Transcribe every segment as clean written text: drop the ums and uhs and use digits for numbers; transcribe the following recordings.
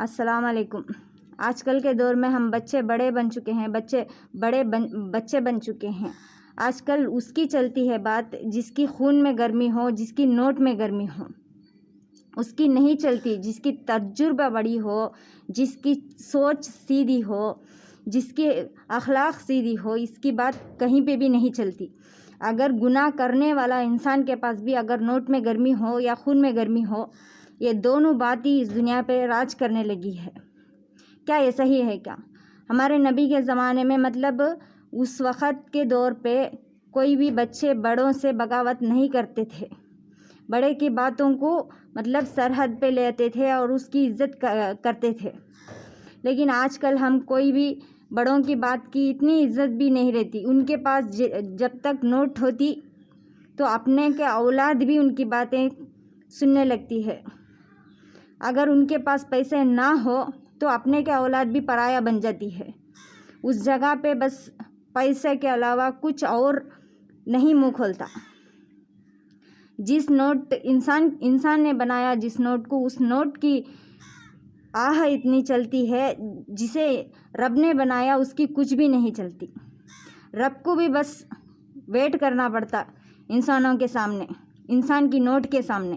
السلام علیکم۔ آج کل کے دور میں ہم بچے بڑے بن چکے ہیں، بچے بن چکے ہیں۔ آج کل اس کی چلتی ہے بات جس کی خون میں گرمی ہو، جس کی نوٹ میں گرمی ہو، اس کی نہیں چلتی جس کی تجربہ بڑی ہو، جس کی سوچ سیدھی ہو، جس کی اخلاق سیدھی ہو، اس کی بات کہیں پہ بھی نہیں چلتی۔ اگر گناہ کرنے والا انسان کے پاس بھی اگر نوٹ میں گرمی ہو یا خون میں گرمی ہو، یہ دونوں باتیں اس دنیا پہ راج کرنے لگی ہے۔ کیا یہ صحیح ہے کیا؟ ہمارے نبی کے زمانے میں مطلب اس وقت کے دور پہ کوئی بھی بچے بڑوں سے بغاوت نہیں کرتے تھے، بڑے کی باتوں کو مطلب سرحد پہ لیتے تھے اور اس کی عزت کرتے تھے۔ لیکن آج کل ہم کوئی بھی بڑوں کی بات کی اتنی عزت بھی نہیں رہتی۔ ان کے پاس جب تک نوٹ ہوتی تو اپنے کے اولاد بھی ان کی باتیں سننے لگتی ہے۔ اگر ان کے پاس پیسے نہ ہو تو اپنے کے اولاد بھی پرایا بن جاتی ہے۔ اس جگہ پہ بس پیسے کے علاوہ کچھ اور نہیں منہ کھولتا۔ جس نوٹ انسان نے بنایا، جس نوٹ کو، اس نوٹ کی آہ اتنی چلتی ہے، جسے رب نے بنایا اس کی کچھ بھی نہیں چلتی۔ رب کو بھی بس ویٹ کرنا پڑتا انسانوں کے سامنے، انسان کی نوٹ کے سامنے،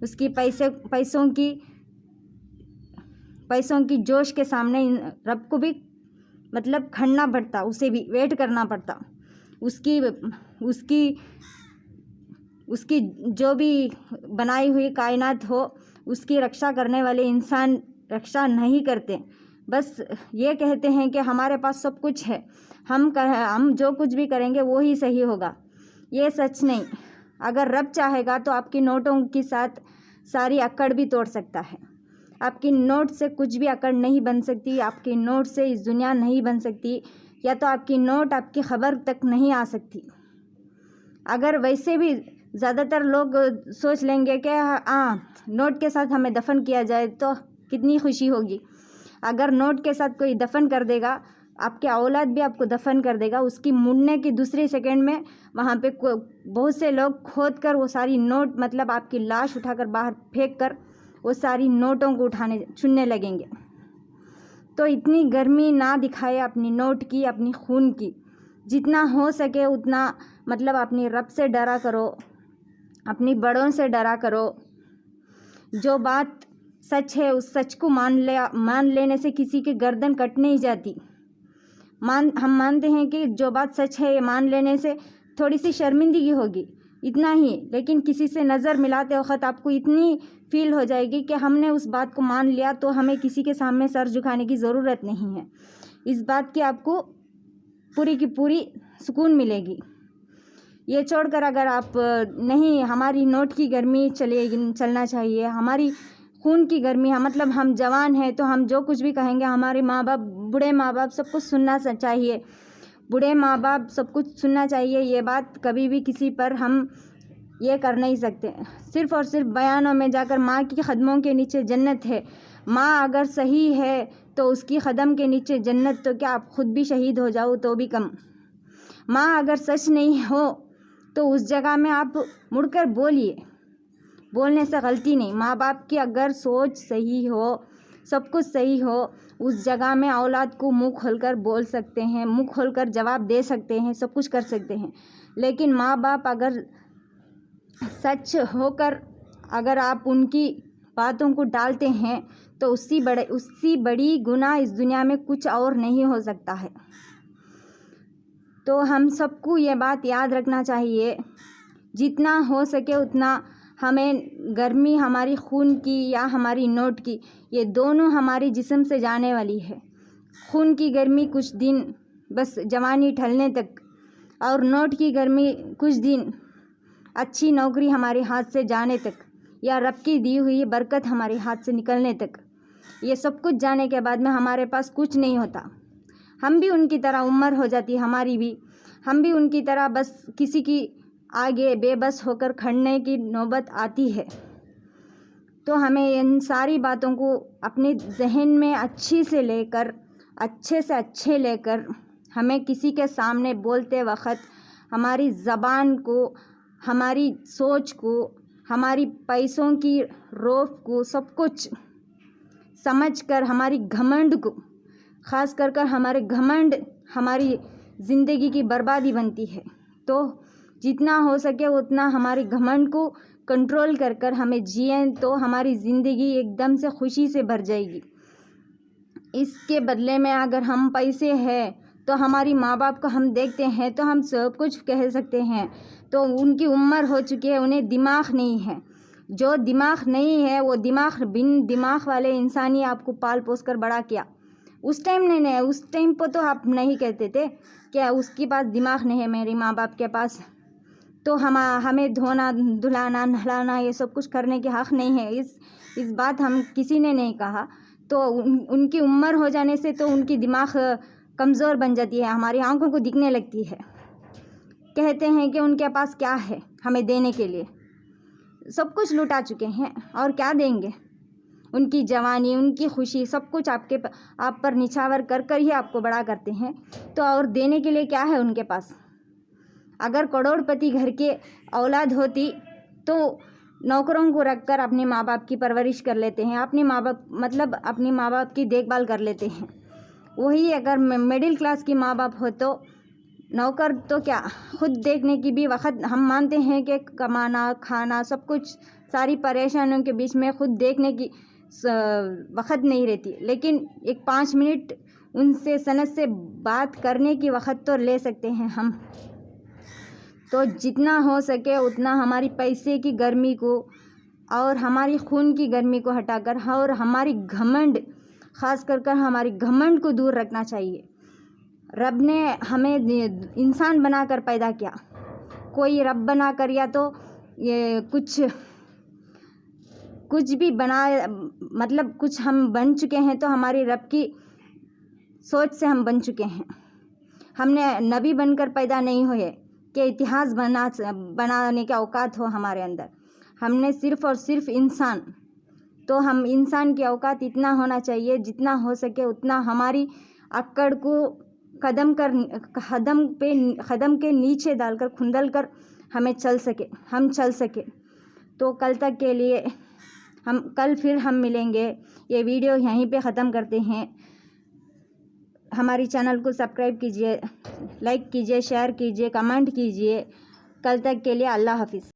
اس کی پیسوں کی جوش کے سامنے رب کو بھی مطلب کھڑنا پڑتا، اسے بھی ویٹ کرنا پڑتا۔ اس کی جو بھی بنائی ہوئی کائنات ہو، اس کی رکشا کرنے والے انسان رکشا نہیں کرتے، بس یہ کہتے ہیں کہ ہمارے پاس سب کچھ ہے، ہم جو کچھ بھی کریں گے وہی صحیح ہوگا۔ یہ سچ نہیں۔ اگر رب چاہے گا تو آپ کی نوٹوں کے ساتھ ساری اکڑ بھی توڑ سکتا ہے۔ آپ کی نوٹ سے کچھ بھی اکڑ نہیں بن سکتی، آپ کی نوٹ سے اس دنیا نہیں بن سکتی، یا تو آپ کی نوٹ آپ کی خبر تک نہیں آ سکتی۔ اگر ویسے بھی زیادہ تر لوگ سوچ لیں گے کہ نوٹ کے ساتھ ہمیں دفن کیا جائے تو کتنی خوشی ہوگی۔ اگر نوٹ کے ساتھ کوئی دفن کر دے گا، آپ کے اولاد بھی آپ کو دفن کر دے گا، اس کی مڑنے کی دوسری سیکنڈ میں وہاں پہ بہت سے لوگ کھود کر وہ ساری نوٹ مطلب آپ کی لاش اٹھا کر باہر پھینک کر وہ ساری نوٹوں کو چننے لگیں گے۔ تو اتنی گرمی نہ دکھائے اپنی نوٹ کی، اپنی خون کی۔ جتنا ہو سکے اتنا مطلب اپنی رب سے ڈرا کرو، اپنی بڑوں سے ڈرا کرو۔ جو بات سچ ہے اس سچ کو مان لینے سے کسی کی گردن کٹ نہیں جاتی۔ ہم مانتے ہیں کہ جو بات سچ ہے یہ مان لینے سے تھوڑی سی شرمندگی ہوگی، اتنا ہی، لیکن کسی سے نظر ملاتے وقت آپ کو اتنی فیل ہو جائے گی کہ ہم نے اس بات کو مان لیا تو ہمیں کسی کے سامنے سر جھکانے کی ضرورت نہیں ہے۔ اس بات کی آپ کو پوری کی پوری سکون ملے گی۔ یہ چھوڑ کر اگر آپ نہیں، ہماری نوٹ کی گرمی چلنا چاہیے، ہماری خون کی گرمی ہے، مطلب ہم جوان ہیں تو ہم جو کچھ بھی کہیں گے، ہمارے ماں باپ، بوڑھے ماں باپ سب کچھ سننا چاہیے، بوڑھے ماں باپ سب کچھ سننا چاہیے، یہ بات کبھی بھی کسی پر ہم یہ کر نہیں سکتے۔ صرف اور صرف بیانوں میں جا کر ماں کی قدموں کے نیچے جنت ہے، ماں اگر صحیح ہے تو اس کی قدم کے نیچے جنت، تو کیا آپ خود بھی شہید ہو جاؤ تو بھی کم۔ ماں اگر سچ نہیں ہو تو اس جگہ میں آپ مڑ کر بولیے، بولنے سے غلطی نہیں۔ ماں باپ کی اگر سوچ صحیح ہو، سب کچھ صحیح ہو، اس جگہ میں اولاد کو منہ کھول کر بول سکتے ہیں، منہ کھول کر جواب دے سکتے ہیں، سب کچھ کر سکتے ہیں۔ لیکن ماں باپ اگر سچ ہو کر اگر آپ ان کی باتوں کو ڈالتے ہیں تو اس سے بڑی گناہ اس دنیا میں کچھ اور نہیں ہو سکتا ہے۔ تو ہم سب کو یہ بات یاد رکھنا چاہیے، جتنا ہو سکے اتنا ہمیں گرمی ہماری خون کی یا ہماری نوٹ کی، یہ دونوں ہماری جسم سے جانے والی ہے۔ خون کی گرمی کچھ دن بس جوانی ڈھلنے تک، اور نوٹ کی گرمی کچھ دن اچھی نوکری ہمارے ہاتھ سے جانے تک، یا رب کی دی ہوئی برکت ہمارے ہاتھ سے نکلنے تک۔ یہ سب کچھ جانے کے بعد میں ہمارے پاس کچھ نہیں ہوتا۔ ہم بھی ان کی طرح عمر ہو جاتی ہماری بھی، ہم بھی ان کی طرح بس کسی کی آگے بے بس ہو کر کھڑنے کی نوبت آتی ہے۔ تو ہمیں ان ساری باتوں کو اپنے ذہن میں اچھے سے لے کر ہمیں کسی کے سامنے بولتے وقت ہماری زبان کو، ہماری سوچ کو، ہماری پیسوں کی روف کو، سب کچھ سمجھ کر ہماری گھمنڈ کو، خاص کر ہمارے گھمنڈ ہماری زندگی کی بربادی بنتی ہے. تو جتنا ہو سکے اتنا ہمارے گھمنڈ کو کنٹرول کر ہمیں جئیں تو ہماری زندگی ایک دم سے خوشی سے بھر جائے گی. اس کے بدلے میں اگر ہم پیسے ہیں تو ہماری ماں باپ کو ہم دیکھتے ہیں تو ہم سب کچھ کہہ سکتے ہیں، تو ان کی عمر ہو چکی ہے، انہیں دماغ نہیں ہے. جو دماغ نہیں ہے وہ بن دماغ والے انسان ہی آپ کو پال پوس کر بڑا کیا. اس ٹائم نہیں، اس ٹائم پہ تو آپ نہیں کہتے تھے کہ اس کے پاس دماغ نہیں ہے میری ماں باپ کے پاس، تو ہمیں دھونا دھلانا نہلانا یہ سب کچھ کرنے کے حق نہیں ہے. اس بات ہم کسی نے نہیں کہا. تو ان کی عمر ہو جانے سے تو ان کی دماغ کمزور بن جاتی ہے، ہماری آنکھوں کو دکھنے لگتی ہے. کہتے ہیں کہ ان کے پاس کیا ہے ہمیں دینے کے لیے، سب کچھ لٹا چکے ہیں اور کیا دیں گے. ان کی جوانی، ان کی خوشی، سب کچھ آپ پر نچھاور کر ہی آپ کو بڑا کرتے ہیں. تو اور دینے کے لیے کیا ہے ان کے پاس. اگر کروڑ پتی گھر کے اولاد ہوتی تو نوکروں کو رکھ کر اپنے ماں باپ کی پرورش کر لیتے ہیں، اپنے ماں باپ کی دیکھ بھال کر لیتے ہیں. وہی اگر مڈل کلاس کی ماں باپ ہو تو نوکر تو کیا، خود دیکھنے کی بھی وقت، ہم مانتے ہیں کہ کمانا کھانا سب کچھ ساری پریشانیوں کے بیچ میں خود دیکھنے کی وقت نہیں رہتی، لیکن ایک 5 منٹ ان سے سنت سے بات کرنے کی وقت تو لے سکتے ہیں ہم. تو جتنا ہو سکے اتنا ہماری پیسے کی گرمی کو اور ہماری خون کی گرمی کو ہٹا کر اور ہماری گھمنڈ، خاص کر ہماری گھمنڈ کو دور رکھنا چاہیے. رب نے ہمیں انسان بنا کر پیدا کیا، کوئی رب بنا کر یا تو یہ کچھ بھی بنا، مطلب کچھ ہم بن چکے ہیں تو ہماری رب کی سوچ سے ہم بن چکے ہیں. ہم نے نبی بن کر پیدا نہیں ہوئے کہ اتہاس بنانے کا اوقات ہو ہمارے اندر. ہم نے صرف اور صرف انسان. تو ہم انسان کی اوقات اتنا ہونا چاہیے جتنا ہو سکے اتنا ہماری اکڑ کو قدم کے نیچے ڈال کر کھندل کر ہم چل سکے. تو کل تک کے لیے کل پھر ہم ملیں گے. یہ ویڈیو یہیں پہ ختم کرتے ہیں. ہماری چینل کو سبسکرائب کیجیے، لائک کیجیے، شیئر کیجیے، کمنٹ کیجیے. کل تک کے لیے اللہ حافظ.